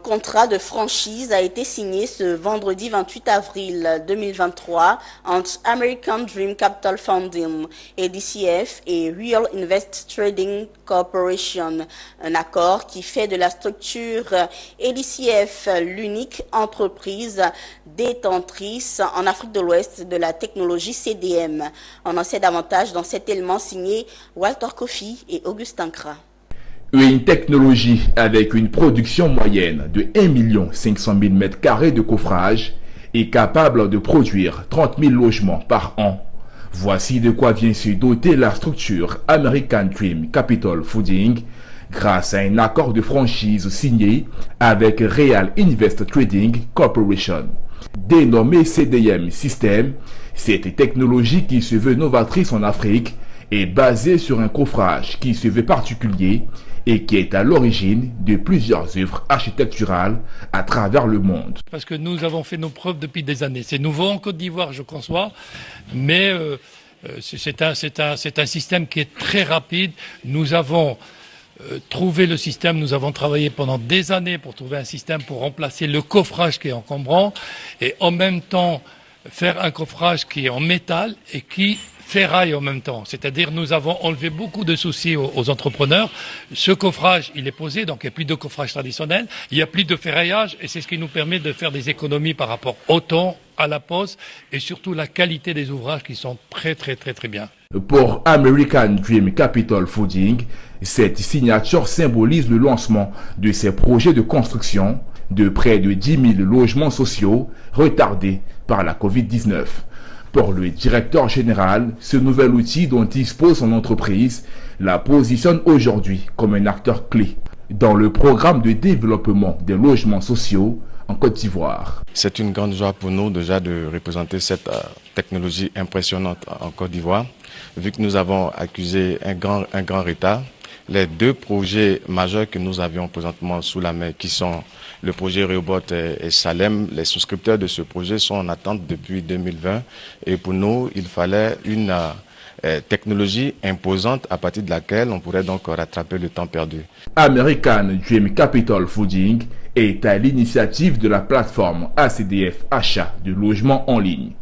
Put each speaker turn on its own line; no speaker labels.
contrat de franchise a été signé ce vendredi 28 avril 2023 entre American Dream Capital Funding, ADCF et Real Invest Trading Corporation. Un accord qui fait de la structure ADCF l'unique entreprise détentrice en Afrique de l'Ouest de la technologie CDM. On en sait davantage dans cet élément signé Walter Kofi et Augustin Kra.
Une technologie avec une production moyenne de 1 500 000 m² de coffrage est capable de produire 30 000 logements par an. Voici de quoi vient se doter la structure American Dream Capital Funding grâce à un accord de franchise signé avec Real Invest Trading Corporation. Dénommée CDM System, cette technologie qui se veut novatrice en Afrique est basée sur un coffrage qui se veut particulier et qui est à l'origine de plusieurs œuvres architecturales à travers le monde.
Parce que nous avons fait nos preuves depuis des années. C'est nouveau en Côte d'Ivoire, je conçois, mais c'est un système qui est très rapide. Nous avons trouvé le système, nous avons travaillé pendant des années pour trouver un système pour remplacer le coffrage qui est encombrant et en même temps faire un coffrage qui est en métal et qui ferraille en même temps. C'est-à-dire nous avons enlevé beaucoup de soucis aux entrepreneurs. Ce coffrage, il est posé, donc il n'y a plus de coffrage traditionnel, il n'y a plus de ferraillage et c'est ce qui nous permet de faire des économies par rapport au temps, à la pose et surtout la qualité des ouvrages qui sont très bien.
Pour American Dream Capital Funding, cette signature symbolise le lancement de ces projets de construction de près de 10 000 logements sociaux retardés par la Covid-19. Pour le directeur général, ce nouvel outil dont dispose son entreprise la positionne aujourd'hui comme un acteur clé dans le programme de développement des logements sociaux en Côte d'Ivoire.
C'est une grande joie pour nous déjà de représenter cette technologie impressionnante en Côte d'Ivoire, vu que nous avons accusé un grand retard. Les deux projets majeurs que nous avions présentement sous la main, qui sont le projet Rehoboth et Salem, les souscripteurs de ce projet sont en attente depuis 2020 et pour nous, il fallait une technologie imposante à partir de laquelle on pourrait donc rattraper le temps perdu.
American Dream Capital Funding est à l'initiative de la plateforme ACDF Achat de logements en ligne.